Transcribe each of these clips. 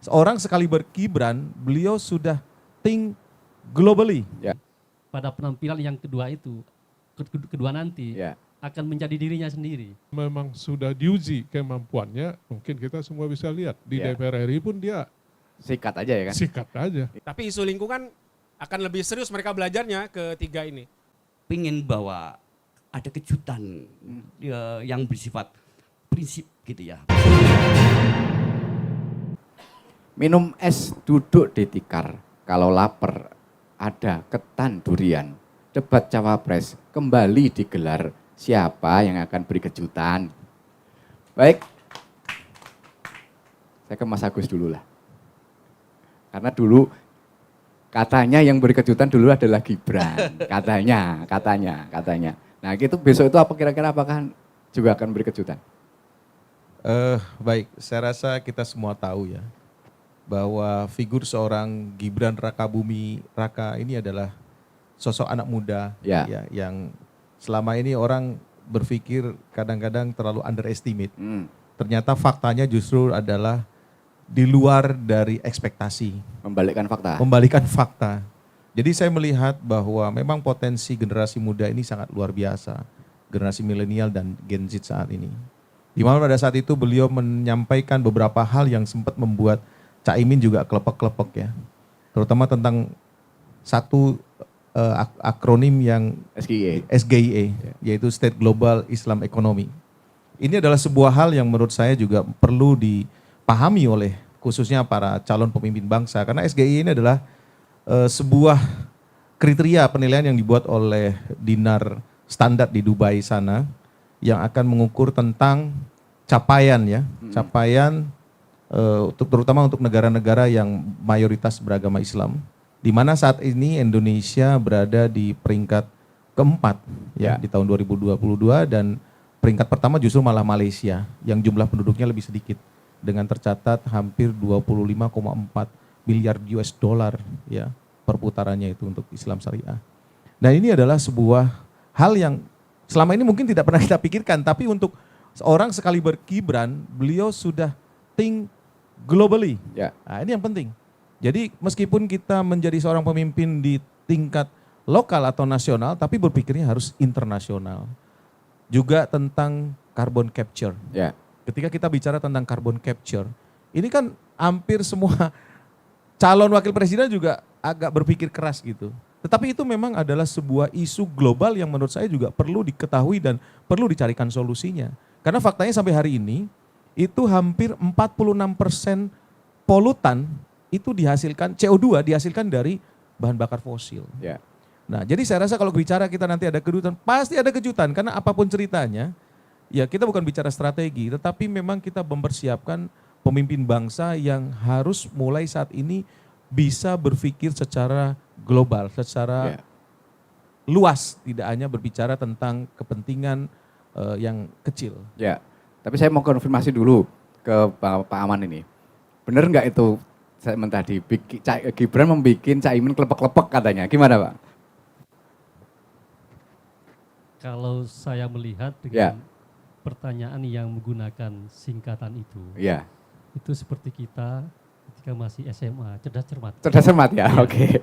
seorang sekaliber Gibran, beliau sudah think globally. Ya. Pada penampilan yang kedua itu, kedua nanti, Ya. akan menjadi dirinya sendiri. Memang sudah diuji kemampuannya, mungkin kita semua bisa lihat. Di Ya. DPR RI pun dia Sikat aja ya kan? sikat aja. Tapi isu lingkungan akan lebih serius mereka belajarnya ketiga ini. Pengen bawa ada kejutan yang bersifat prinsip gitu ya. Minum es duduk di tikar, kalau lapar ada ketan durian. Debat cawapres kembali digelar, siapa yang akan beri kejutan? Baik, saya ke Mas Agus dulu lah. Karena dulu katanya yang beri kejutan dulu adalah Gibran, katanya. Nah itu besok itu apa kira-kira apakah juga akan beri kejutan? Baik, saya rasa kita semua tahu ya, bahwa figur seorang Gibran Rakabuming Raka ini adalah sosok anak muda Ya. ya, yang selama ini orang berpikir kadang-kadang terlalu underestimate. Ternyata faktanya justru adalah di luar dari ekspektasi. Membalikan fakta. Jadi saya melihat bahwa memang potensi generasi muda ini sangat luar biasa. Generasi milenial dan Gen Z saat ini. Di mana pada saat itu beliau menyampaikan beberapa hal yang sempat membuat Caimin juga kelepek-kelepek ya. Terutama tentang satu akronim yang SGIE, yaitu State Global Islam Economy. Ini adalah sebuah hal yang menurut saya juga perlu dipahami oleh khususnya para calon pemimpin bangsa. Karena SGIE ini adalah sebuah kriteria penilaian yang dibuat oleh Dinar Standar di Dubai sana, yang akan mengukur tentang capaian ya, capaian terutama untuk negara-negara yang mayoritas beragama Islam, di mana saat ini Indonesia berada di peringkat keempat ya di tahun 2022, dan peringkat pertama justru malah Malaysia yang jumlah penduduknya lebih sedikit dengan tercatat hampir 25,4 miliar US dollar ya perputarannya itu untuk Islam syariah. Nah ini adalah sebuah hal yang selama ini mungkin tidak pernah kita pikirkan, tapi untuk seorang sekaliber Gibran, beliau sudah think globally. Ya. Nah, ini yang penting. Jadi meskipun kita menjadi seorang pemimpin di tingkat lokal atau nasional, tapi berpikirnya harus internasional. Juga tentang carbon capture. Ya. Ketika kita bicara tentang carbon capture, ini kan hampir semua calon wakil presiden juga agak berpikir keras gitu. Tetapi itu memang adalah sebuah isu global yang menurut saya juga perlu diketahui dan perlu dicarikan solusinya. Karena faktanya sampai hari ini, itu hampir 46% polutan itu dihasilkan, CO2 dihasilkan dari bahan bakar fosil. Ya. Nah jadi saya rasa kalau bicara kita nanti ada kejutan, pasti ada kejutan. Karena apapun ceritanya, ya kita bukan bicara strategi, tetapi memang kita mempersiapkan pemimpin bangsa yang harus mulai saat ini bisa berpikir secara global, secara luas, tidak hanya berbicara tentang kepentingan yang kecil. Ya, tapi saya mau konfirmasi dulu ke Pak Aman ini. Benar nggak itu statement tadi, Gibran membuat Caimin kelepek-kelepek katanya, gimana Pak? Kalau saya melihat dengan pertanyaan yang menggunakan singkatan itu seperti kita ketika masih SMA, cerdas cermat. Cerdas cermat ya, oke.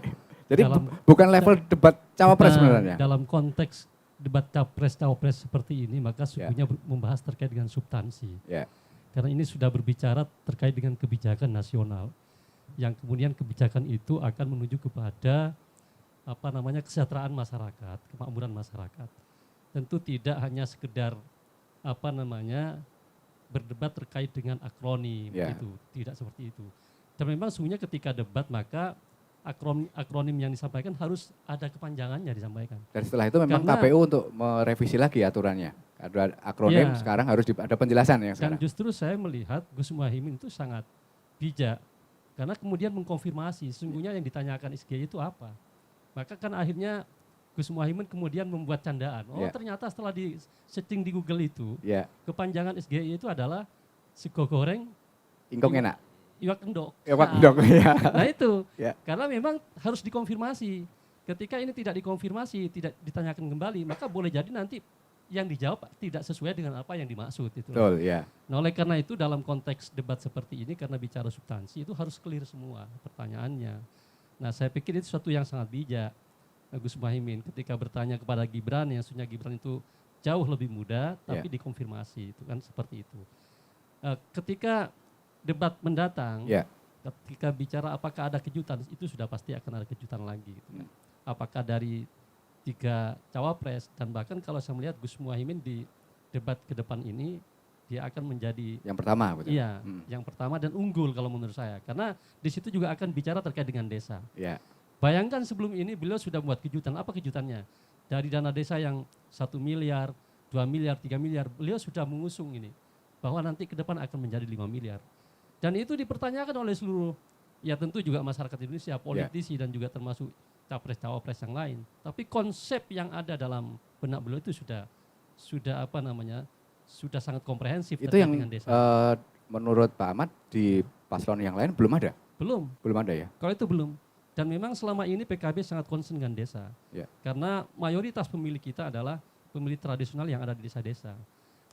Jadi bukan level debat cawapres sebenarnya. Dalam konteks debat cawapres seperti ini, maka sungguhnya membahas terkait dengan substansi. Karena ini sudah berbicara terkait dengan kebijakan nasional, yang kemudian kebijakan itu akan menuju kepada kesejahteraan masyarakat, kemakmuran masyarakat. Tentu tidak hanya sekedar berdebat terkait dengan akronim, itu tidak seperti itu. Dan memang sungguhnya ketika debat maka akronim yang disampaikan harus ada kepanjangannya disampaikan. Dan setelah itu memang KPU untuk merevisi lagi aturannya. Ada akronim sekarang harus ada penjelasan yang sekarang. Dan justru saya melihat Gus Muhaimin itu sangat bijak karena kemudian mengkonfirmasi sesungguhnya yang ditanyakan SGY itu apa. Maka kan akhirnya Gus Muhaimin kemudian membuat candaan. Ternyata setelah di setting di Google itu kepanjangan SGY itu adalah sego goreng ingkong enak. Iwak endok. Nah itu, karena memang harus dikonfirmasi. Ketika ini tidak dikonfirmasi, tidak ditanyakan kembali, maka boleh jadi nanti yang dijawab tidak sesuai dengan apa yang dimaksud itu. Betul, ya. Nah, oleh karena itu dalam konteks debat seperti ini karena bicara substansi itu harus clear semua pertanyaannya. Nah, saya pikir itu suatu yang sangat bijak Gus Muhaimin ketika bertanya kepada Gibran yang sebenarnya Gibran itu jauh lebih muda tapi dikonfirmasi itu kan seperti itu. Ketika debat mendatang, ketika bicara apakah ada kejutan, itu sudah pasti akan ada kejutan lagi. Gitu kan. Apakah dari 3 cawapres dan bahkan kalau saya melihat Gus Muhaimin di debat ke depan ini dia akan menjadi yang pertama, betul. Iya, yang pertama dan unggul kalau menurut saya karena di situ juga akan bicara terkait dengan desa. Ya. Bayangkan sebelum ini beliau sudah buat kejutan. Apa kejutannya? Dari dana desa yang 1 miliar, 2 miliar, 3 miliar, beliau sudah mengusung ini bahwa nanti ke depan akan menjadi 5 miliar. Dan itu dipertanyakan oleh seluruh, ya tentu juga masyarakat Indonesia, politisi dan juga termasuk capres-cawapres yang lain. Tapi konsep yang ada dalam benak beliau itu sudah sudah sangat komprehensif. Itu yang dengan desa. Menurut Pak Ahmad di paslon yang lain belum ada? Belum ada ya? Kalau itu belum. Dan memang selama ini PKB sangat concern dengan desa. Karena mayoritas pemilih kita adalah pemilih tradisional yang ada di desa-desa.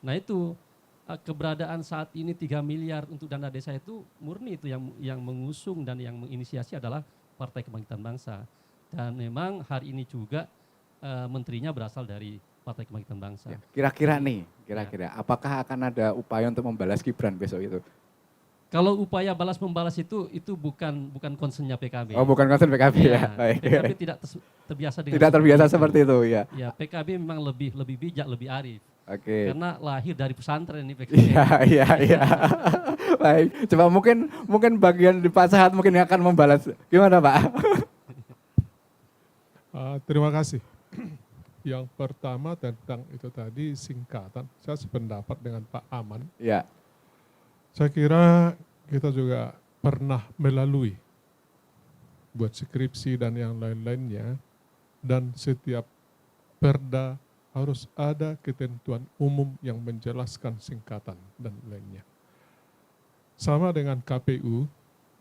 Nah itu keberadaan saat ini 3 miliar untuk dana desa itu murni itu yang mengusung dan yang menginisiasi adalah Partai Kebangkitan Bangsa. Dan memang hari ini juga menterinya berasal dari Partai Kebangkitan Bangsa. Kira-kira apakah akan ada upaya untuk membalas Gibran besok itu? Kalau upaya balas membalas itu bukan concernnya PKB. Oh, bukan concern PKB ya. Baik. PKB tidak terbiasa dengan tidak terbiasa seperti itu ya. Ya, PKB memang lebih bijak, lebih arif. Oke. Karena lahir dari pesantren ini PKB. Iya. Baik, coba mungkin bagian di Pak Sahat mungkin yang akan membalas. Gimana Pak? Terima kasih. Yang pertama tentang itu tadi singkatan, saya sependapat dengan Pak Aman. Ya. Saya kira kita juga pernah melalui buat skripsi dan yang lain-lainnya, dan setiap perda harus ada ketentuan umum yang menjelaskan singkatan dan lainnya. Sama dengan KPU,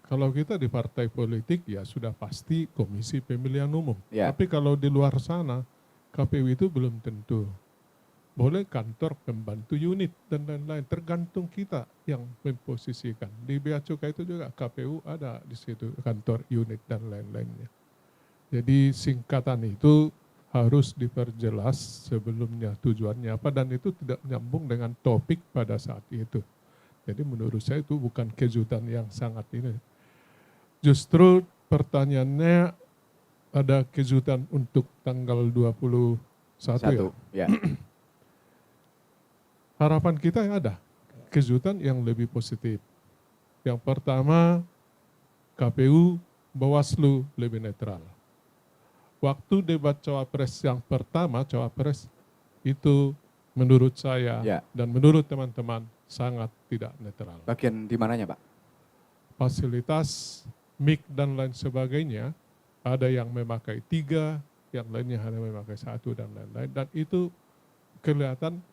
kalau kita di partai politik ya sudah pasti Komisi Pemilihan Umum. Ya. Tapi kalau di luar sana, KPU itu belum tentu. Boleh kantor pembantu unit dan lain-lain, tergantung kita yang memposisikan. Di Bea Cukai itu juga KPU ada di situ, kantor unit dan lain-lainnya. Jadi singkatan itu harus diperjelas sebelumnya tujuannya apa, dan itu tidak nyambung dengan topik pada saat itu. Jadi menurut saya itu bukan kejutan yang sangat ini. Justru pertanyaannya ada kejutan untuk tanggal 21 ya. Harapan kita yang ada kejutan yang lebih positif. Yang pertama, KPU, Bawaslu lebih netral. Waktu debat cawapres yang pertama, cawapres itu menurut saya dan menurut teman-teman sangat tidak netral. Bagian di mananya Pak? Fasilitas, mic dan lain sebagainya, ada yang memakai 3, yang lainnya hanya memakai 1 dan lain-lain. Dan itu kelihatan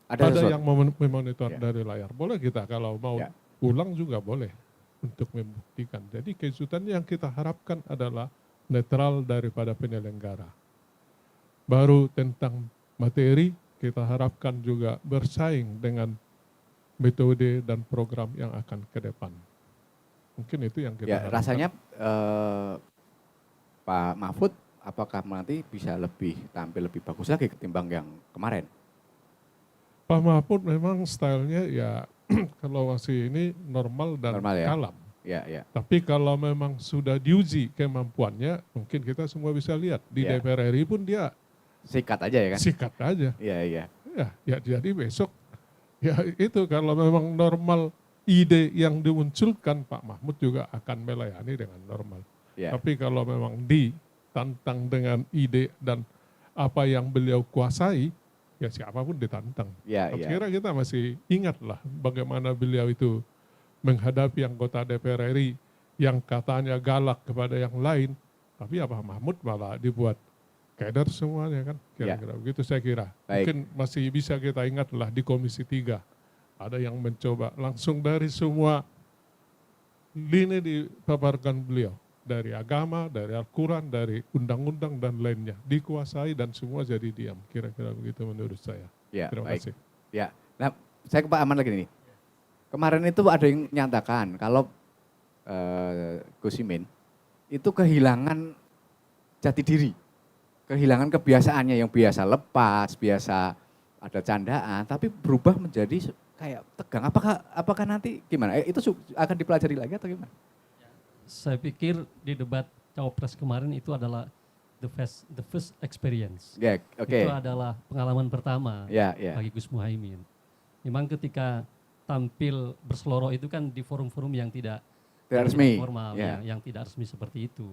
ada yang memonitor dari layar. Boleh kita kalau mau ulang juga boleh untuk membuktikan. Jadi kejutan yang kita harapkan adalah netral daripada penyelenggara. Baru tentang materi, kita harapkan juga bersaing dengan metode dan program yang akan ke depan. Mungkin itu yang kita harapkan. Rasanya Pak Mahfud apakah nanti bisa tampil lebih bagus lagi ketimbang yang kemarin? Pak Mahfud memang stylenya ya kalau masih ini normal dan kalem. Ya. Tapi kalau memang sudah diuji kemampuannya, mungkin kita semua bisa lihat. Di DPR RI pun dia sikat aja ya kan? Sikat aja. Iya. Ya jadi besok, ya itu kalau memang normal ide yang dimunculkan, Pak Mahfud juga akan melayani dengan normal. Tapi kalau memang ditantang dengan ide dan apa yang beliau kuasai, ya siapapun ditantang. Kira kita masih ingatlah bagaimana beliau itu menghadapi anggota DPR RI yang katanya galak kepada yang lain, tapi Pak Mahfud malah dibuat kader semuanya kan, kira-kira begitu saya kira. Mungkin masih bisa kita ingatlah di Komisi 3, ada yang mencoba langsung dari semua lini dipaparkan beliau. dari agama, dari Al-Quran, dari undang-undang dan lainnya. Dikuasai dan semua jadi diam. Kira-kira begitu menurut saya. Ya, Terima baik. kasih. Ya, nah saya ke Pak Aman lagi nih. Kemarin itu ada yang menyatakan kalau Gus Imin itu kehilangan jati diri, kehilangan kebiasaannya yang biasa lepas, biasa ada candaan, tapi berubah menjadi kayak tegang. Apakah nanti gimana? Itu akan dipelajari lagi atau gimana? Saya pikir di debat Cawapres kemarin itu adalah the first experience. Ya, oke. Itu adalah pengalaman pertama bagi Gus Muhaimin. Memang ketika tampil berseloroh itu kan di forum-forum yang tidak resmi, formal, yang tidak resmi seperti itu.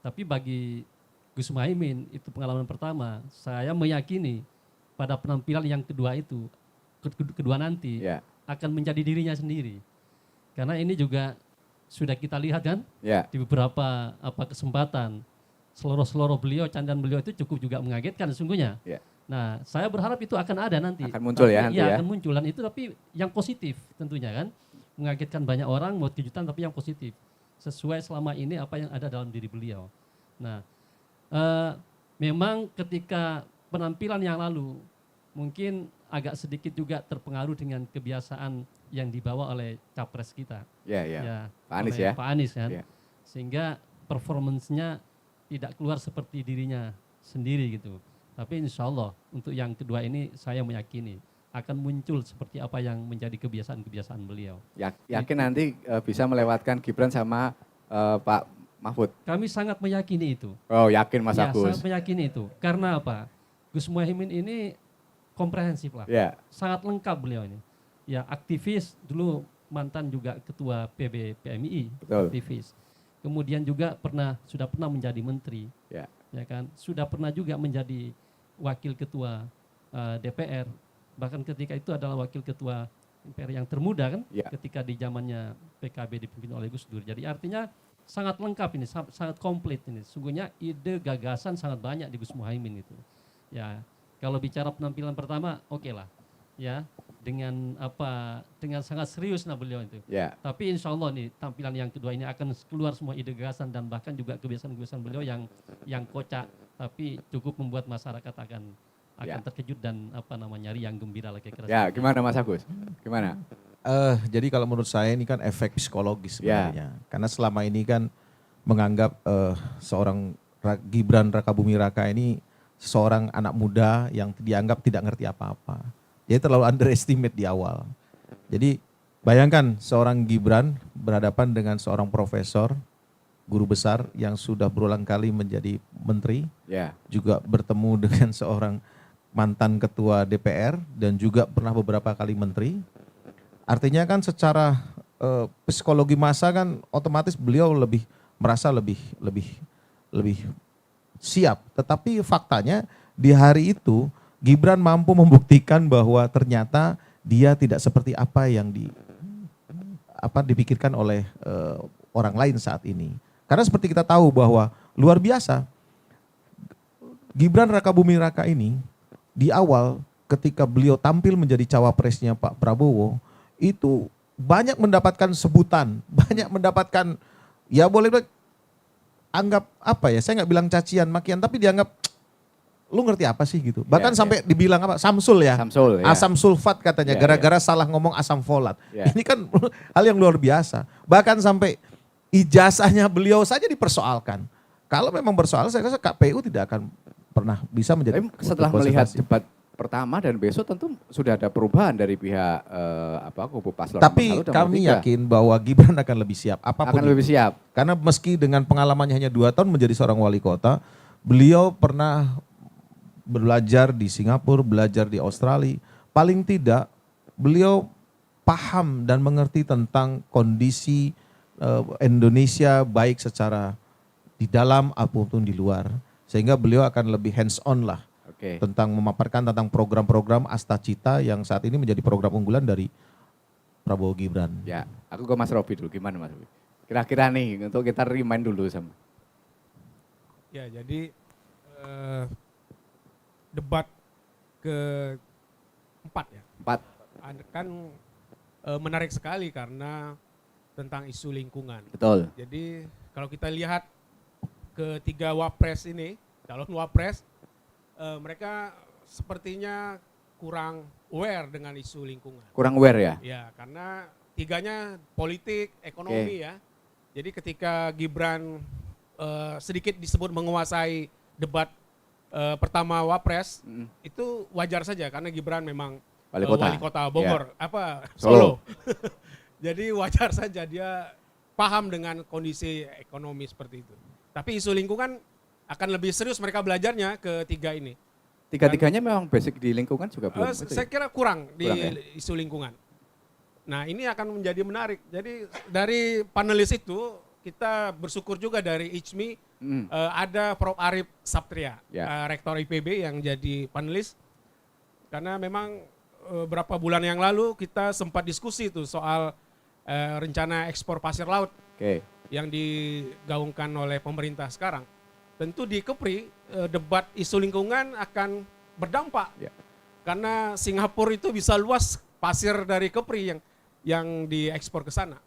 Tapi bagi Gus Muhaimin itu pengalaman pertama. Saya meyakini pada penampilan yang kedua nanti akan menjadi dirinya sendiri. Karena ini juga sudah kita lihat kan di beberapa kesempatan seloroh-seloroh beliau, candaan beliau itu cukup juga mengagetkan sesungguhnya. Nah, saya berharap itu akan ada nanti. Akan muncul nanti ya. Akan muncul dan itu tapi yang positif tentunya kan. Mengagetkan banyak orang, buat kejutan tapi yang positif. Sesuai selama ini apa yang ada dalam diri beliau. Nah, memang ketika penampilan yang lalu mungkin agak sedikit juga terpengaruh dengan kebiasaan yang dibawa oleh capres kita. Pak Anies ya. Pak Anies kan. Sehingga performance-nya tidak keluar seperti dirinya sendiri gitu. Tapi insya Allah untuk yang kedua ini saya meyakini akan muncul seperti apa yang menjadi kebiasaan-kebiasaan beliau. Yakin nanti bisa melewatkan Gibran sama Pak Mahfud? Kami sangat meyakini itu. Oh, yakin Mas Agus? Sangat meyakini itu. Karena apa? Gus Muhaimin ini komprehensif lah. Sangat lengkap beliau ini. Ya, aktivis, dulu mantan juga ketua PB PMI, aktivis. Kemudian juga sudah pernah menjadi menteri. Ya kan? Sudah pernah juga menjadi wakil ketua DPR. Bahkan ketika itu adalah wakil ketua DPR yang termuda kan, ketika di zamannya PKB dipimpin oleh Gus Dur. Jadi artinya sangat lengkap ini, sangat komplit ini. Sungguhnya ide gagasan sangat banyak di Gus Muhaimin itu. Ya, kalau bicara penampilan pertama, oke lah, ya dengan sangat serius nah beliau itu. Tapi insya Allah nih tampilan yang kedua ini akan keluar semua ide gagasan dan bahkan juga kebiasaan-kebiasaan beliau yang kocak, tapi cukup membuat masyarakat akan terkejut dan riang gembira lah kira-kira. Ya, gimana Mas Agus? Gimana? Jadi kalau menurut saya ini kan efek psikologis sebenarnya. Karena selama ini kan menganggap seorang Gibran Rakabuming Raka ini seorang anak muda yang dianggap tidak ngerti apa-apa. Dia terlalu underestimate di awal. Jadi bayangkan seorang Gibran berhadapan dengan seorang profesor, guru besar yang sudah berulang kali menjadi menteri, juga bertemu dengan seorang mantan ketua DPR dan juga pernah beberapa kali menteri. Artinya kan secara psikologi massa kan otomatis beliau merasa lebih siap. Tetapi faktanya di hari itu Gibran mampu membuktikan bahwa ternyata dia tidak seperti apa yang dipikirkan oleh orang lain saat ini. Karena seperti kita tahu bahwa luar biasa Gibran Rakabuming Raka ini di awal ketika beliau tampil menjadi cawapresnya Pak Prabowo itu banyak mendapatkan sebutan, banyak mendapatkan ya boleh anggap saya nggak bilang cacian, makian, tapi dianggap lu ngerti apa sih gitu. Bahkan sampai dibilang Samsul ya. Asam sulfat katanya gara-gara salah ngomong asam folat. Ini kan hal yang luar biasa. Bahkan sampai ijazahnya beliau saja dipersoalkan. Kalau memang bersoal saya rasa KPU tidak akan pernah bisa menjadi. Tapi setelah melihat debat pertama dan besok tentu sudah ada perubahan dari pihak kubu paslon. Tapi kami yakin bahwa Gibran akan lebih siap. Akan lebih siap. Karena meski dengan pengalamannya hanya 2 tahun menjadi seorang wali kota, beliau pernah belajar di Singapura, belajar di Australia. Paling tidak beliau paham dan mengerti tentang kondisi Indonesia baik secara di dalam ataupun di luar. Sehingga beliau akan lebih hands on lah tentang memaparkan tentang program-program Asta Cita yang saat ini menjadi program unggulan dari Prabowo Gibran. Ya, aku ke Mas Robi dulu. Gimana Mas Robi? Kira-kira nih untuk kita remind dulu sama. Ya, jadi debat ke-4 ya. 4. Kan menarik sekali karena tentang isu lingkungan. Betul. Jadi kalau kita lihat ketiga wapres ini, calon wapres, mereka sepertinya kurang aware dengan isu lingkungan. Kurang aware ya? Ya, karena tiganya politik, ekonomi ya. Jadi ketika Gibran sedikit disebut menguasai debat pertama wapres, itu wajar saja karena Gibran memang wali kota Bogor, Solo. Jadi wajar saja dia paham dengan kondisi ekonomi seperti itu. Tapi isu lingkungan akan lebih serius mereka belajarnya ketiga ini. Tiga-tiganya memang basic di lingkungan juga belum? Saya kira kurang di isu lingkungan. Nah ini akan menjadi menarik. Jadi dari panelis itu kita bersyukur juga dari ICMI ada Prof. Arif Saptria, Rektor IPB yang jadi panelis. Karena memang beberapa bulan yang lalu kita sempat diskusi tuh soal rencana ekspor pasir laut yang digaungkan oleh pemerintah sekarang. Tentu di Kepri debat isu lingkungan akan berdampak karena Singapura itu bisa luas pasir dari Kepri yang diekspor ke sana.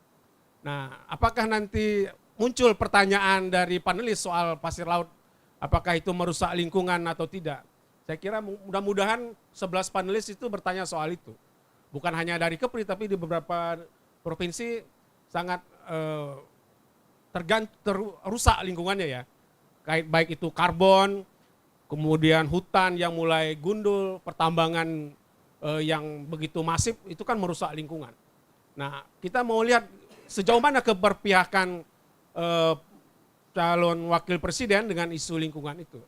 Nah, apakah nanti muncul pertanyaan dari panelis soal pasir laut, apakah itu merusak lingkungan atau tidak? Saya kira mudah-mudahan 11 panelis itu bertanya soal itu. Bukan hanya dari Kepri tapi di beberapa provinsi sangat rusak lingkungannya ya. Baik itu karbon, kemudian hutan yang mulai gundul, pertambangan yang begitu masif itu kan merusak lingkungan. Nah, kita mau lihat sejauh mana keberpihakan calon wakil presiden dengan isu lingkungan itu.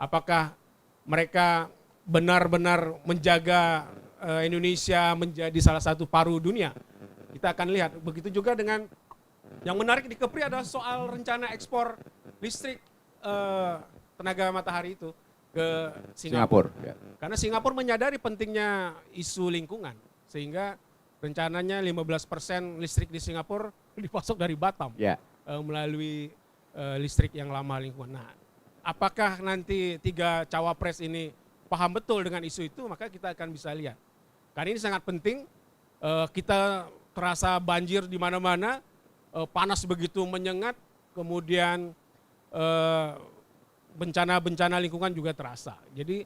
Apakah mereka benar-benar menjaga Indonesia menjadi salah satu paru dunia? Kita akan lihat. Begitu juga dengan yang menarik di Kepri adalah soal rencana ekspor listrik tenaga matahari itu ke Singapura. Karena Singapura menyadari pentingnya isu lingkungan. Sehingga rencananya 15% listrik di Singapura dipasok dari Batam melalui listrik yang ramah lingkungan. Nah, apakah nanti tiga cawapres ini paham betul dengan isu itu, maka kita akan bisa lihat. Karena ini sangat penting, kita terasa banjir di mana-mana, panas begitu menyengat, kemudian bencana-bencana lingkungan juga terasa. Jadi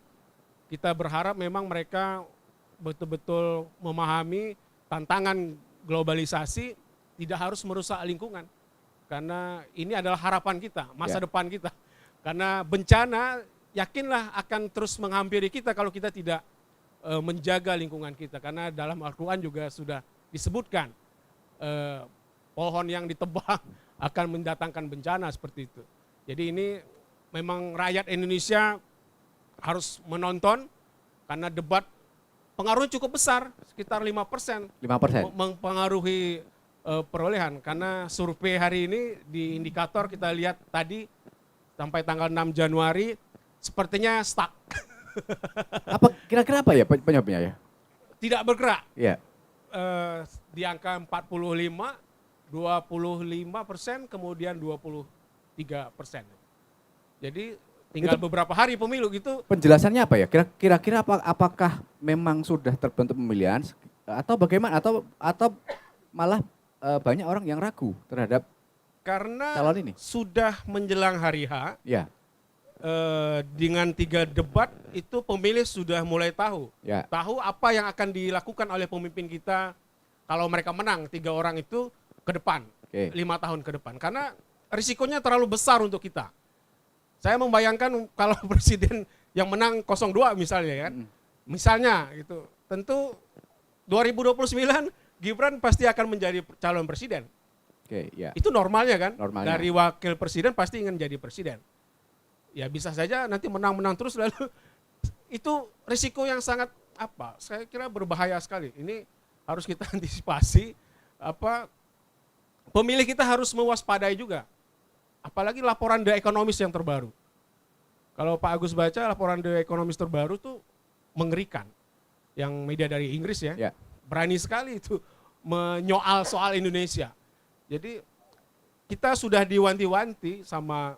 kita berharap memang mereka betul-betul memahami tantangan globalisasi tidak harus merusak lingkungan. Karena ini adalah harapan kita, masa depan kita. Karena bencana yakinlah akan terus menghampiri kita kalau kita tidak menjaga lingkungan kita. Karena dalam Al-Quran juga sudah disebutkan pohon yang ditebang akan mendatangkan bencana seperti itu. Jadi ini memang rakyat Indonesia harus menonton karena debat pengaruhnya cukup besar, sekitar 5%. Mempengaruhi perolehan. Karena survei hari ini di indikator kita lihat tadi sampai tanggal 6 Januari sepertinya stuck. Kira-kira apa ya penyebabnya ya? Tidak bergerak. Iya. Di angka 45, 25%, kemudian 23%. Jadi tinggal beberapa hari pemilu gitu. Penjelasannya apa ya? Kira-kira apakah memang sudah terbentuk pemilihan atau bagaimana? Atau malah banyak orang yang ragu terhadap calon ini? Sudah menjelang hari H. Dengan 3 debat itu pemilih sudah mulai tahu. Tahu apa yang akan dilakukan oleh pemimpin kita kalau mereka menang 3 orang itu ke depan, 5 tahun ke depan. Karena risikonya terlalu besar untuk kita. Saya membayangkan kalau presiden yang menang 02 misalnya kan. Misalnya gitu. Tentu 2029 Gibran pasti akan menjadi calon presiden. Itu normalnya kan. Dari wakil presiden pasti ingin jadi presiden. Ya bisa saja nanti menang-menang terus lalu itu risiko yang sangat saya kira berbahaya sekali. Ini harus kita antisipasi pemilih kita harus mewaspadai juga. Apalagi laporan The Economist yang terbaru. Kalau Pak Agus baca laporan The Economist terbaru tuh mengerikan. Yang media dari Inggris ya. Berani sekali itu menyoal soal Indonesia. Jadi kita sudah diwanti-wanti sama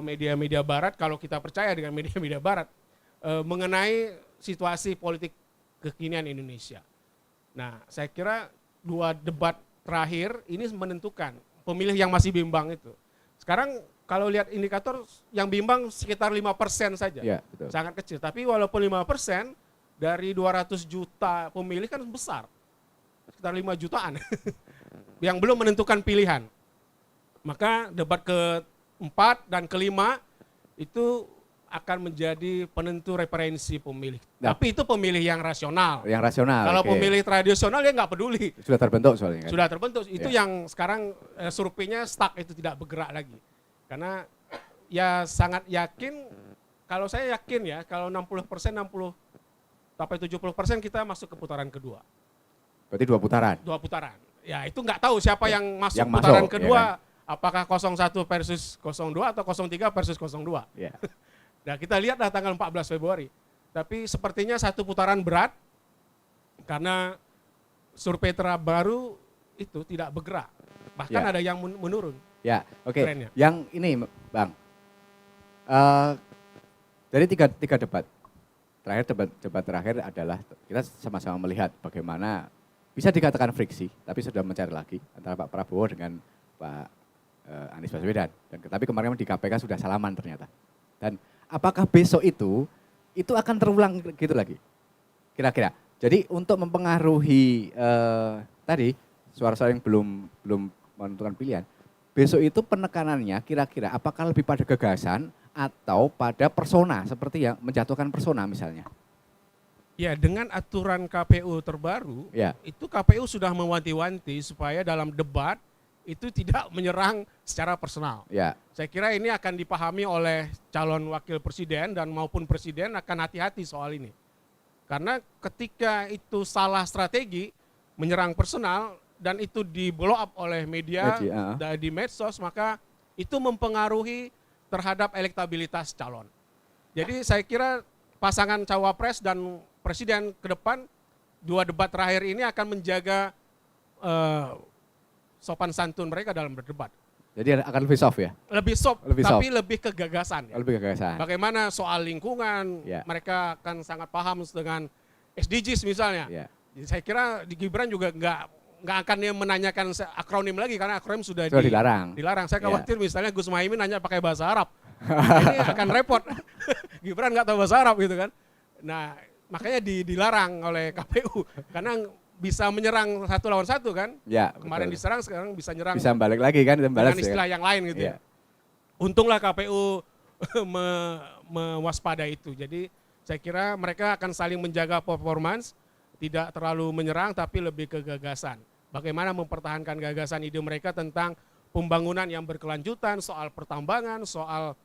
media-media barat, kalau kita percaya dengan media-media barat, mengenai situasi politik kekinian Indonesia. Nah, saya kira 2 debat terakhir ini menentukan pemilih yang masih bimbang itu. Sekarang kalau lihat indikator yang bimbang sekitar 5% saja. Ya, betul. Sangat kecil. Tapi walaupun 5% dari 200 juta pemilih kan besar. Sekitar 5 jutaan yang belum menentukan pilihan. Maka debat keempat dan kelima itu akan menjadi penentu referensi pemilih. Nah. Tapi itu pemilih yang rasional. Yang rasional. Kalau oke. pemilih tradisional dia nggak peduli. Sudah terbentuk soalnya kan. Sudah terbentuk. Itu Ya. yang sekarang surveinya stuck, itu tidak bergerak lagi. Karena ya sangat yakin, kalau saya yakin ya, kalau 60%, 60 sampai 70% kita masuk ke putaran kedua. Berarti 2 putaran. 2 putaran. Ya itu nggak tahu siapa yang masuk Yang putaran masuk, kedua. ya kan? Apakah 01 versus 02 atau 03 versus 02. Ya. Nah kita lihatlah tanggal 14 Februari. Tapi sepertinya satu putaran berat karena survei terbaru itu tidak bergerak. Bahkan Ya. ada yang menurun. Ya, oke. Trennya. Yang ini, Bang. Dari tiga debat terakhir adalah kita sama-sama melihat bagaimana bisa dikatakan friksi, tapi sudah mencari lagi antara Pak Prabowo dengan Pak Anies Baswedan. Tapi kemarin di KPK sudah salaman ternyata. Dan apakah besok itu akan terulang gitu lagi? Kira-kira. Jadi untuk mempengaruhi tadi suara-suara yang belum menentukan pilihan, besok itu penekanannya kira-kira apakah lebih pada gagasan atau pada persona, seperti yang menjatuhkan persona misalnya? Ya dengan aturan KPU terbaru, Ya. itu KPU sudah mewanti-wanti supaya dalam debat itu tidak menyerang secara personal. Ya, Saya kira ini akan dipahami oleh calon wakil presiden dan maupun presiden akan hati-hati soal ini. Karena ketika itu salah strategi, menyerang personal, dan itu di blow up oleh media, di medsos, maka itu mempengaruhi terhadap elektabilitas calon. Jadi saya kira pasangan cawapres dan presiden ke depan, 2 debat terakhir ini akan menjaga sopan santun mereka dalam berdebat. jadi akan lebih soft ya? Lebih soft, Lebih tapi soft. lebih ke gagasan. Ya. Lebih gagasan. Bagaimana soal lingkungan, Ya. mereka akan sangat paham dengan SDGs misalnya. Ya. Jadi saya kira di Gibran juga nggak akan dia menanyakan akronim lagi karena akronim sudah dilarang. Dilarang. Saya Ya. khawatir misalnya Gus Muhaimin nanya pakai bahasa Arab. Ini akan repot. Gibran nggak tahu bahasa Arab gitu kan. Nah makanya dilarang oleh KPU karena bisa menyerang 1 lawan 1 kan. Ya, Kemarin betul. diserang, sekarang bisa nyerang Bisa balik lagi kan, dengan istilah yang lain gitu Ya. ya. Untunglah KPU mewaspadai itu. Jadi saya kira mereka akan saling menjaga performance, tidak terlalu menyerang tapi lebih ke gagasan. Bagaimana mempertahankan gagasan ide mereka tentang pembangunan yang berkelanjutan, soal pertambangan, soal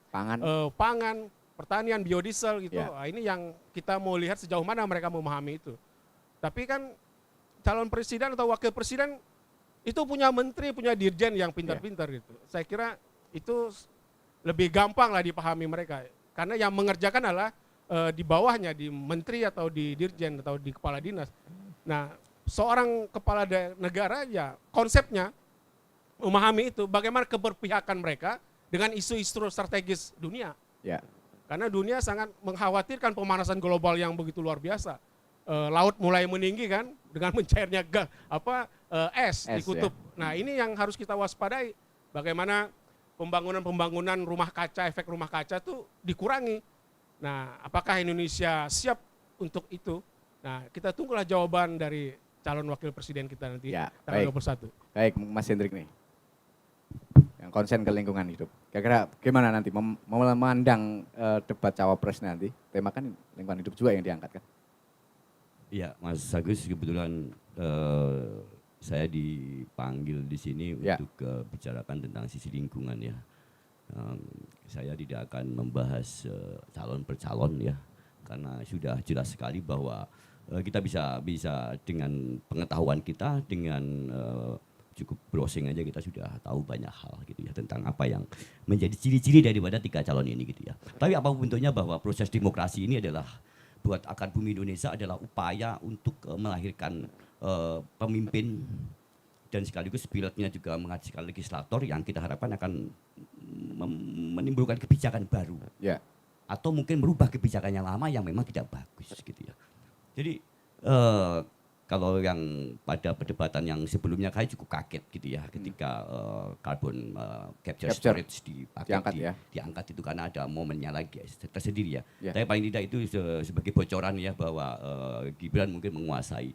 pangan, pertanian, biodiesel gitu. Ya. Nah, ini yang kita mau lihat sejauh mana mereka memahami itu. Tapi kan calon presiden atau wakil presiden itu punya menteri, punya dirjen yang pintar-pintar gitu. Saya kira itu lebih gampang lah dipahami mereka. Karena yang mengerjakan adalah di bawahnya, di menteri atau di dirjen atau di kepala dinas. Nah, seorang kepala negara ya konsepnya memahami itu, bagaimana keberpihakan mereka dengan isu-isu strategis dunia. Ya. Karena dunia sangat mengkhawatirkan pemanasan global yang begitu luar biasa. Laut mulai meninggi kan dengan mencairnya es di kutub. Ya. Nah ini yang harus kita waspadai. Bagaimana pembangunan rumah kaca, efek rumah kaca itu dikurangi. Nah apakah Indonesia siap untuk itu? Nah kita tunggulah jawaban dari calon wakil presiden kita nanti tanggal 21. Baik Mas Hendrik nih. Yang konsen ke lingkungan hidup. Kira-kira gimana nanti memandang debat cawapres nanti? Tema kan lingkungan hidup juga yang diangkat kan? Iya, Mas Agus kebetulan saya dipanggil di sini untuk bicarakan tentang sisi lingkungan ya. Saya tidak akan membahas calon per calon ya, karena sudah jelas sekali bahwa kita bisa dengan pengetahuan kita, dengan cukup browsing aja kita sudah tahu banyak hal gitu ya tentang apa yang menjadi ciri-ciri daripada 3 calon ini gitu ya. Tapi apapun bentuknya bahwa proses demokrasi ini adalah buat akar bumi Indonesia adalah upaya untuk melahirkan pemimpin dan sekaligus pilotnya juga menghasilkan legislator yang kita harapkan akan menimbulkan kebijakan baru. Ya. Atau mungkin merubah kebijakan yang lama yang memang tidak bagus gitu ya. Jadi kalau yang pada perdebatan yang sebelumnya saya cukup kaget gitu ya ketika carbon capture storage diangkat itu karena ada momennya lagi tersendiri ya. Tapi paling tidak itu sebagai bocoran ya bahwa Gibran mungkin menguasai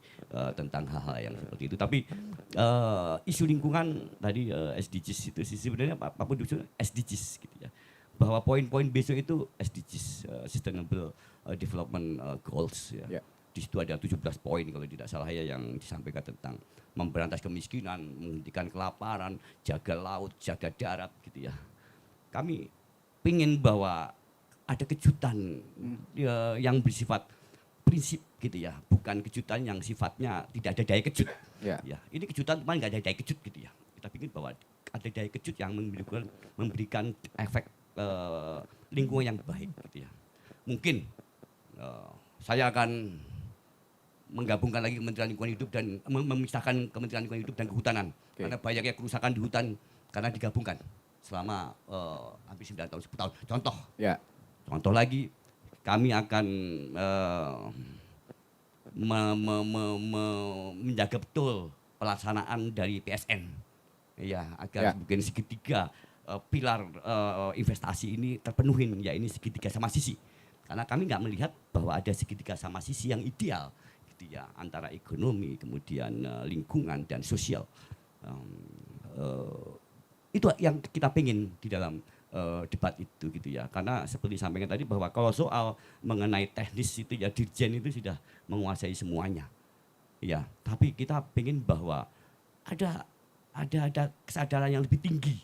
tentang hal-hal yang seperti itu. Tapi isu lingkungan tadi SDGs itu sebenarnya apapun itu SDGs gitu ya. Bahwa poin-poin besok itu SDGs, Sustainable Development Goals ya. Di situ ada 17 poin kalau tidak salah ya yang disampaikan tentang memberantas kemiskinan, menghentikan kelaparan, jaga laut, jaga darat gitu ya. Kami ingin bahwa ada kejutan yang bersifat prinsip gitu ya, bukan kejutan yang sifatnya tidak ada daya kejut. Ya, ini kejutan cuma nggak ada daya kejut gitu ya. Kita ingin bahwa ada daya kejut yang memberikan efek lingkungan yang baik gitu ya. Mungkin saya akan menggabungkan lagi Kementerian Lingkungan Hidup dan memisahkan Kementerian Lingkungan Hidup dan Kehutanan. Karena banyaknya kerusakan di hutan karena digabungkan selama hampir 9 tahun, 10 tahun. Contoh, contoh lagi kami akan menjaga betul pelaksanaan dari PSN. Ya, agar mungkin segitiga pilar investasi ini terpenuhi, ya ini segitiga sama sisi. Karena kami nggak melihat bahwa ada segitiga sama sisi yang ideal gitu ya, antara ekonomi, kemudian lingkungan dan sosial. Itu yang kita pengen di dalam debat itu gitu ya. Karena seperti sampaikan tadi bahwa kalau soal mengenai teknis itu ya Dirjen itu sudah menguasai semuanya. Ya, tapi kita pengen bahwa ada kesadaran yang lebih tinggi.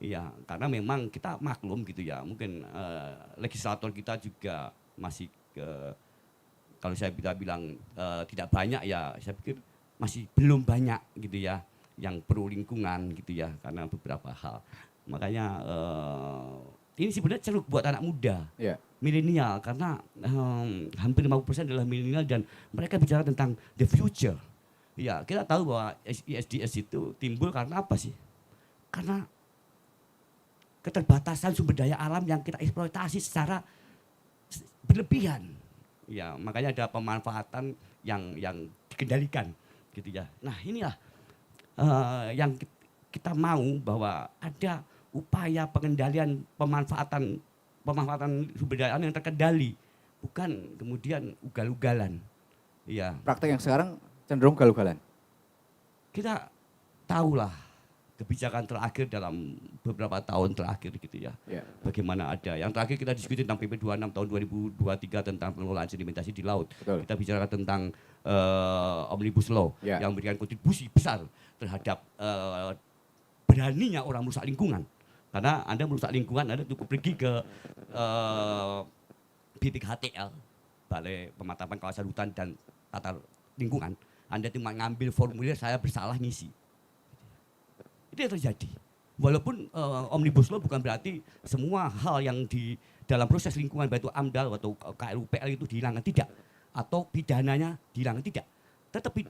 Ya, karena memang kita maklum gitu ya. Mungkin legislator kita juga masih kalau saya bilang tidak banyak ya, saya pikir masih belum banyak gitu ya yang pro lingkungan gitu ya, karena beberapa hal. Makanya ini sebenarnya ceruk buat anak muda, milenial, karena hampir 50% adalah milenial dan mereka bicara tentang the future. Ya, kita tahu bahwa ISDS itu timbul karena apa sih? Karena keterbatasan sumber daya alam yang kita eksploitasi secara berlebihan. Ya, makanya ada pemanfaatan yang dikendalikan gitu ya. Nah, inilah yang kita mau bahwa ada upaya pengendalian pemanfaatan sumber daya alam yang terkendali, bukan kemudian ugal-ugalan. Ya. Praktek yang sekarang cenderung ugal-ugalan. Kita tahulah kebijakan terakhir dalam beberapa tahun terakhir gitu ya. Bagaimana ada yang terakhir kita diskusi tentang PP 26 tahun 2023 tentang pengelolaan sedimentasi di laut. Betul. Kita bicara tentang Omnibus Law yang memberikan kontribusi besar terhadap beraninya orang merusak lingkungan. Karena Anda merusak lingkungan, Anda cukup pergi ke BPKTL, Balai Pematapan Kawasan Hutan dan Tata Lingkungan. Anda cuma ngambil formulir saya bersalah ngisi. Itu yang terjadi. Walaupun Omnibus Law bukan berarti semua hal yang di dalam proses lingkungan, baik itu AMDAL atau KRUPL itu dihilangkan, tidak. Atau pidananya dihilangkan, tidak. Tetapi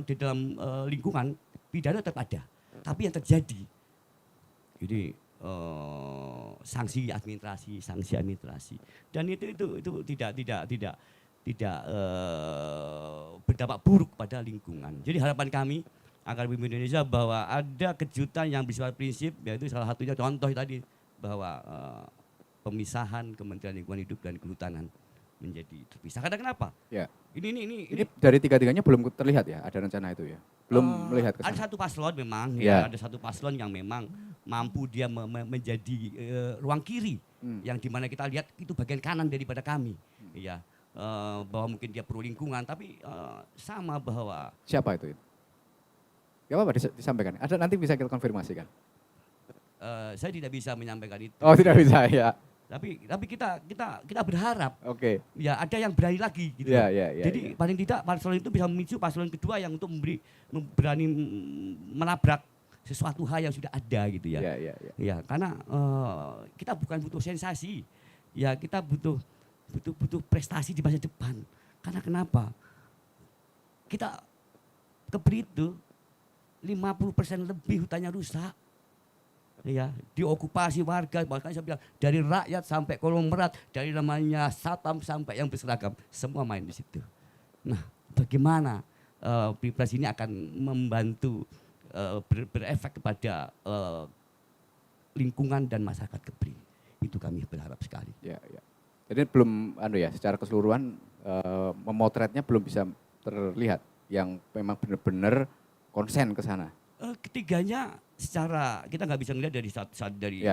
di dalam lingkungan, pidana tetap ada. Tapi yang terjadi, ini sanksi administrasi. Dan itu tidak berdampak buruk pada lingkungan. Jadi harapan kami Akademi Indonesia bahwa ada kejutan yang bersifat prinsip, yaitu salah satunya contoh tadi bahwa pemisahan Kementerian Lingkungan Hidup dan Kehutanan menjadi terpisah. Karena kenapa? Ini dari tiga-tiganya belum terlihat ya, ada rencana itu ya? Belum melihat kesana. Ada satu paslon memang, ada satu paslon yang memang mampu dia menjadi ruang kiri, yang dimana kita lihat itu bagian kanan daripada kami. Ya, bahwa mungkin dia pro lingkungan, tapi sama bahwa... Siapa itu? Gak apa-apa disampaikan. Ada nanti bisa kita konfirmasikan. Saya tidak bisa menyampaikan itu. Oh, tidak bisa ya. Tapi kita berharap. Oke. Ya ada yang berani lagi gitu. Jadi paling tidak paslon itu bisa memicu paslon kedua yang untuk berani menabrak sesuatu hal yang sudah ada gitu ya. Ya, karena kita bukan butuh sensasi. Ya, kita butuh prestasi di masa depan. Karena kenapa? Kita keberi itu 50% lebih hutannya rusak, ya, diokupasi warga, bahkan saya bilang dari rakyat sampai konglomerat, dari namanya satpam sampai yang berseragam, semua main di situ. Nah, bagaimana Pilpres ini akan membantu berefek kepada lingkungan dan masyarakat Kepri. Itu kami berharap sekali. Ya, ya. Jadi belum secara keseluruhan memotretnya belum bisa terlihat yang memang benar-benar konsen ke sana. Ketiganya secara kita nggak bisa melihat dari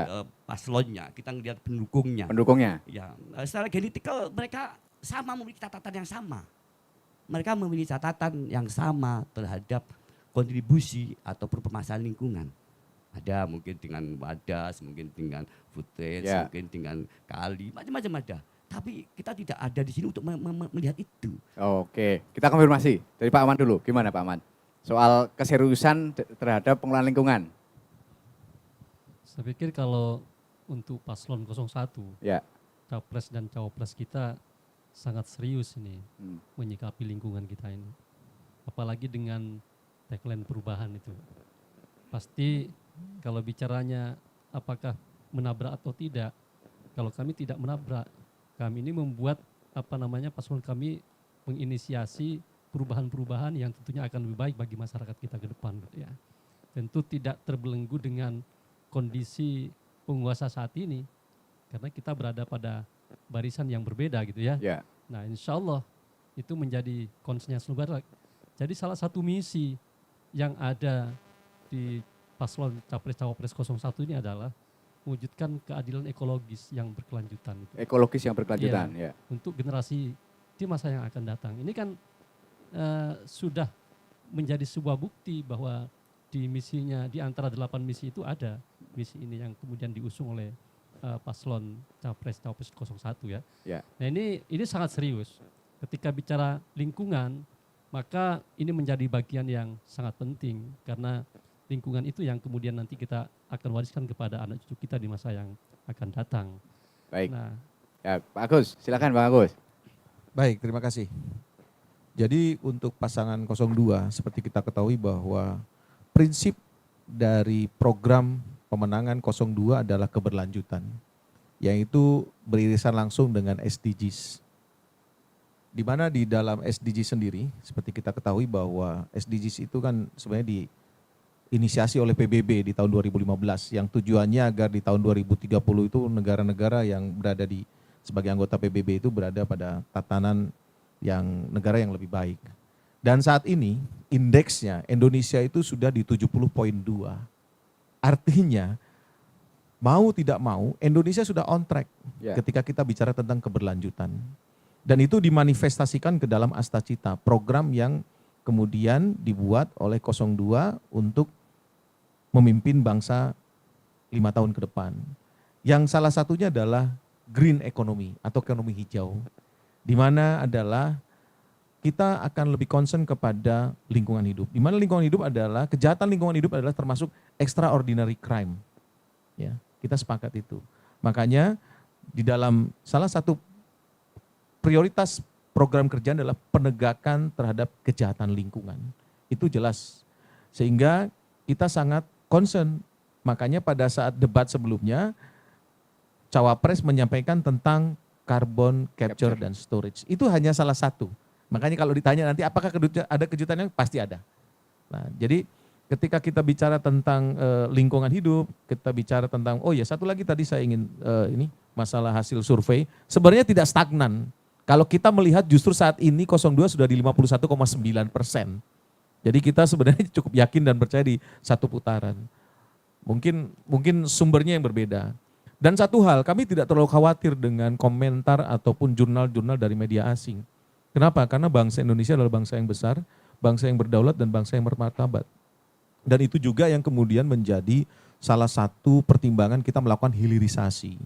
paslonnya, kita melihat pendukungnya. Pendukungnya. Ya, secara genetikal mereka sama memiliki catatan yang sama. Mereka memiliki catatan yang sama terhadap kontribusi atau permasalahan lingkungan. Ada mungkin dengan wadas, mungkin dengan footage, mungkin dengan kali, macam-macam ada. Tapi kita tidak ada di sini untuk melihat itu. Oke, kita konfirmasi dari Pak Aman dulu. Gimana Pak Aman? Soal keseriusan terhadap pengelolaan lingkungan. Saya pikir kalau untuk paslon 01, capres dan cawapres kita sangat serius ini menyikapi lingkungan kita ini. Apalagi dengan tagline perubahan itu. Pasti kalau bicaranya apakah menabrak atau tidak, kalau kami tidak menabrak, kami ini membuat paslon kami menginisiasi perubahan-perubahan yang tentunya akan lebih baik bagi masyarakat kita ke depan. Ya. Tentu tidak terbelenggu dengan kondisi penguasa saat ini, karena kita berada pada barisan yang berbeda gitu ya. Nah insya Allah itu menjadi concern seluruh. Jadi salah satu misi yang ada di paslon Capres-Cawapres 01 ini adalah mewujudkan keadilan ekologis yang berkelanjutan. Ekologis yang berkelanjutan, untuk generasi di masa yang akan datang. Ini kan sudah menjadi sebuah bukti bahwa di misinya, di antara 8 misi itu ada misi ini yang kemudian diusung oleh paslon Capres-Cawapres 01 ya. Nah ini sangat serius. Ketika bicara lingkungan, maka ini menjadi bagian yang sangat penting karena lingkungan itu yang kemudian nanti kita akan wariskan kepada anak cucu kita di masa yang akan datang. Baik. Nah, ya, Pak Agus, silakan Pak Agus. Baik, terima kasih. Jadi untuk pasangan 02 seperti kita ketahui bahwa prinsip dari program pemenangan 02 adalah keberlanjutan, yaitu beririsan langsung dengan SDGs. Di mana di dalam SDG sendiri, seperti kita ketahui bahwa SDGs itu kan sebenarnya diinisiasi oleh PBB di tahun 2015, yang tujuannya agar di tahun 2030 itu negara-negara yang berada sebagai anggota PBB itu berada pada tatanan yang negara yang lebih baik. Dan saat ini indeksnya Indonesia itu sudah di 70.2. Artinya mau tidak mau Indonesia sudah on track ketika kita bicara tentang keberlanjutan. Dan itu dimanifestasikan ke dalam Astacita, program yang kemudian dibuat oleh 02 untuk memimpin bangsa 5 tahun ke depan. Yang salah satunya adalah green economy atau ekonomi hijau. Di mana adalah kita akan lebih concern kepada lingkungan hidup. Di mana lingkungan hidup adalah, kejahatan lingkungan hidup adalah termasuk extraordinary crime. Ya, kita sepakat itu. Makanya di dalam salah satu prioritas program kerja adalah penegakan terhadap kejahatan lingkungan. Itu jelas. Sehingga kita sangat concern. Makanya pada saat debat sebelumnya, Cawapres menyampaikan tentang carbon capture dan storage. Itu hanya salah satu. Makanya kalau ditanya nanti apakah ada kejutannya, pasti ada. Nah, jadi ketika kita bicara tentang lingkungan hidup, kita bicara tentang, satu lagi tadi saya ingin masalah hasil survei, sebenarnya tidak stagnan. Kalau kita melihat justru saat ini 02 sudah di 51,9%. Jadi kita sebenarnya cukup yakin dan percaya di satu putaran. Mungkin sumbernya yang berbeda. Dan satu hal, kami tidak terlalu khawatir dengan komentar ataupun jurnal-jurnal dari media asing. Kenapa? Karena bangsa Indonesia adalah bangsa yang besar, bangsa yang berdaulat dan bangsa yang bermartabat. Dan itu juga yang kemudian menjadi salah satu pertimbangan kita melakukan hilirisasi.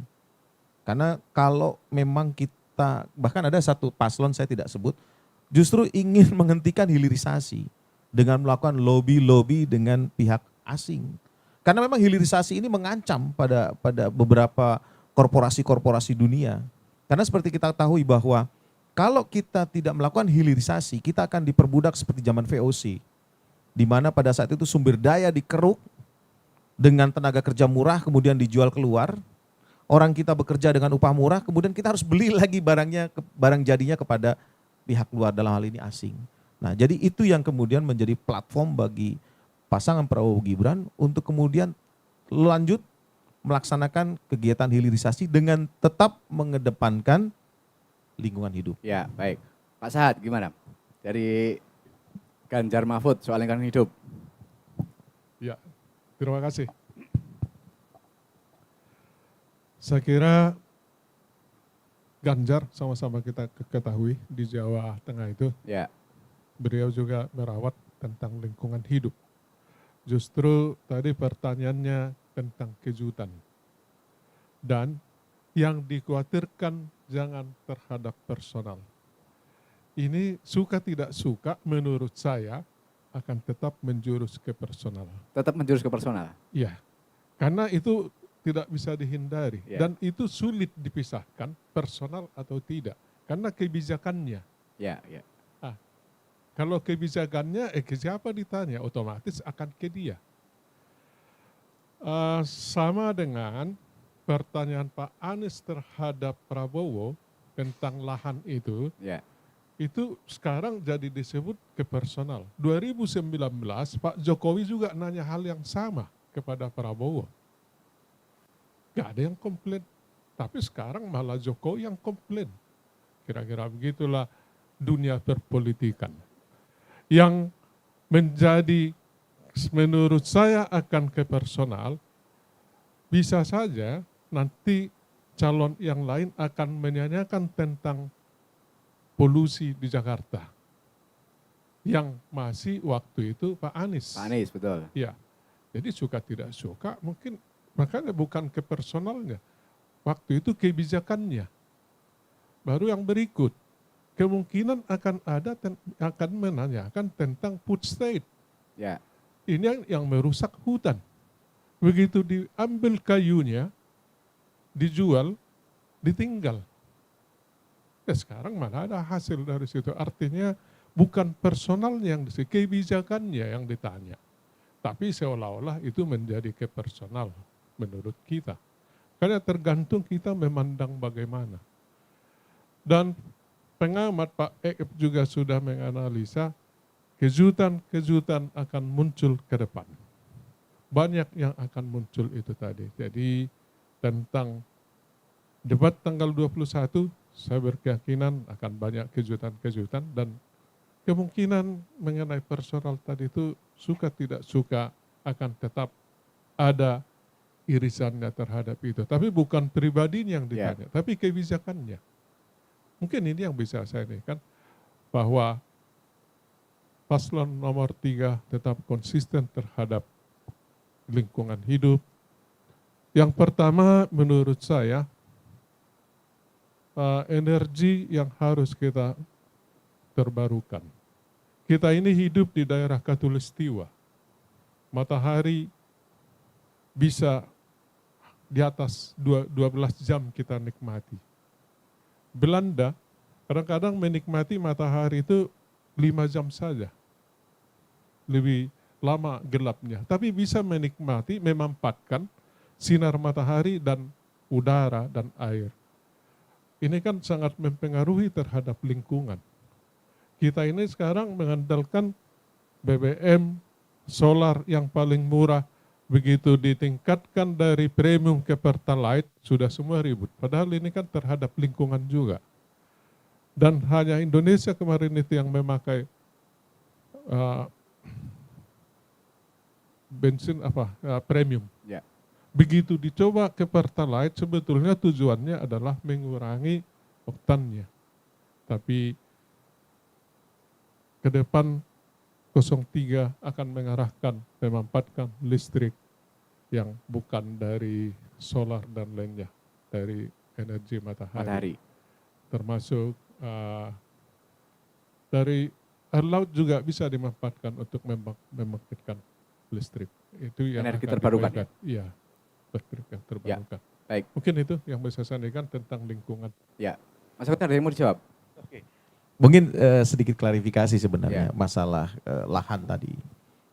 Karena kalau memang bahkan ada satu paslon saya tidak sebut, justru ingin menghentikan hilirisasi dengan melakukan lobby-lobby dengan pihak asing. Karena memang hilirisasi ini mengancam pada beberapa korporasi-korporasi dunia. Karena seperti kita ketahui bahwa kalau kita tidak melakukan hilirisasi, kita akan diperbudak seperti zaman VOC. Di mana pada saat itu sumber daya dikeruk dengan tenaga kerja murah kemudian dijual keluar. Orang kita bekerja dengan upah murah, kemudian kita harus beli lagi barang jadinya kepada pihak luar, dalam hal ini asing. Nah, jadi itu yang kemudian menjadi platform bagi pasangan Prabowo Gibran untuk kemudian lanjut melaksanakan kegiatan hilirisasi dengan tetap mengedepankan lingkungan hidup. Ya, baik. Pak Sahat gimana? Dari Ganjar Mahfud soal lingkungan hidup. Ya, terima kasih. Saya kira Ganjar sama-sama kita ketahui di Jawa Tengah itu, Ya, beliau juga merawat tentang lingkungan hidup. Justru tadi pertanyaannya tentang kejutan. Dan yang dikhawatirkan jangan terhadap personal. Ini suka tidak suka menurut saya akan tetap menjurus ke personal. tetap menjurus ke personal. Iya, karena itu tidak bisa dihindari. Ya. Dan itu sulit dipisahkan personal atau tidak. Karena kebijakannya. Ya, ya. Kalau kebijakannya, ke siapa ditanya? Otomatis akan ke dia. Sama dengan pertanyaan Pak Anies terhadap Prabowo tentang lahan itu, Ya. itu sekarang jadi disebut ke personal. 2019 Pak Jokowi juga nanya hal yang sama kepada Prabowo. Gak ada yang komplain. Tapi sekarang malah Jokowi yang komplain. Kira-kira begitulah dunia perpolitikan. Yang menjadi menurut saya akan ke personal, bisa saja nanti calon yang lain akan menanyakan tentang polusi di Jakarta. Yang masih waktu itu Pak Anies. Pak Anies, betul. Ya, jadi suka tidak suka mungkin makanya bukan ke personalnya. Waktu itu kebijakannya. Baru yang berikut. Kemungkinan akan menanyakan tentang food state. Ya. Ini yang merusak hutan. Begitu diambil kayunya, dijual, ditinggal. Ya sekarang mana ada hasil dari situ. Artinya bukan personalnya yang kebijakannya yang ditanya. Tapi seolah-olah itu menjadi ke personal menurut kita. Karena tergantung kita memandang bagaimana. Dan pengamat Pak Eep juga sudah menganalisa kejutan-kejutan akan muncul ke depan. Banyak yang akan muncul itu tadi. Jadi tentang debat tanggal 21, saya berkeyakinan akan banyak kejutan-kejutan dan kemungkinan mengenai personal tadi itu suka tidak suka akan tetap ada irisannya terhadap itu. Tapi bukan pribadinya yang ditanya, tapi kebijakannya. Mungkin ini yang bisa saya ini kan, bahwa paslon nomor 3 tetap konsisten terhadap lingkungan hidup. Yang pertama menurut saya, energi yang harus kita terbarukan. Kita ini hidup di daerah Katulistiwa. Matahari bisa di atas 12 jam kita nikmati. Belanda kadang-kadang menikmati matahari itu 5 jam saja. Lebih lama gelapnya. Tapi bisa menikmati, memanfaatkan sinar matahari dan udara dan air. Ini kan sangat mempengaruhi terhadap lingkungan. Kita ini sekarang mengandalkan BBM, solar yang paling murah, begitu ditingkatkan dari premium ke pertalite, sudah semua ribut. Padahal ini kan terhadap lingkungan juga. Dan hanya Indonesia kemarin itu yang memakai bensin premium. Ya. Begitu dicoba ke pertalite, sebetulnya tujuannya adalah mengurangi oktannya. Tapi ke depan 03 akan mengarahkan memanfaatkan listrik yang bukan dari solar dan lainnya, dari energi matahari. Termasuk dari air laut juga bisa dimanfaatkan untuk membangkitkan listrik. Itu yang energi akan terbarukan. Iya, listrik yang terbarukan. Ya, baik. Mungkin itu yang bisa saya sampaikan tentang lingkungan. Ya, Mas Khotar, ada yang mau dijawab? Oke. Mungkin sedikit klarifikasi sebenarnya masalah lahan tadi.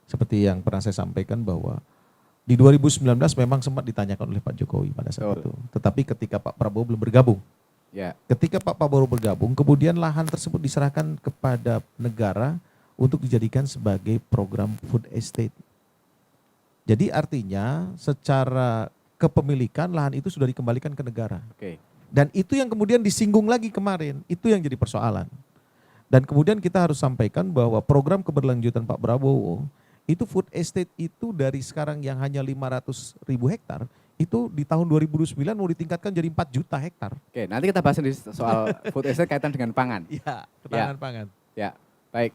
Seperti yang pernah saya sampaikan bahwa di 2019 memang sempat ditanyakan oleh Pak Jokowi pada saat itu. Tetapi ketika Pak Prabowo belum bergabung. Ya. Ketika Pak Prabowo bergabung, kemudian lahan tersebut diserahkan kepada negara untuk dijadikan sebagai program food estate. Jadi artinya secara kepemilikan lahan itu sudah dikembalikan ke negara. Oke. Dan itu yang kemudian disinggung lagi kemarin, itu yang jadi persoalan. Dan kemudian kita harus sampaikan bahwa program keberlanjutan Pak Prabowo, itu food estate itu dari sekarang yang hanya 500.000 hektar, itu di tahun 2029 mau ditingkatkan jadi 4 juta hektar. Oke, nanti kita bahas soal food estate kaitan dengan pangan. Iya, ketahanan pangan. Ya, baik.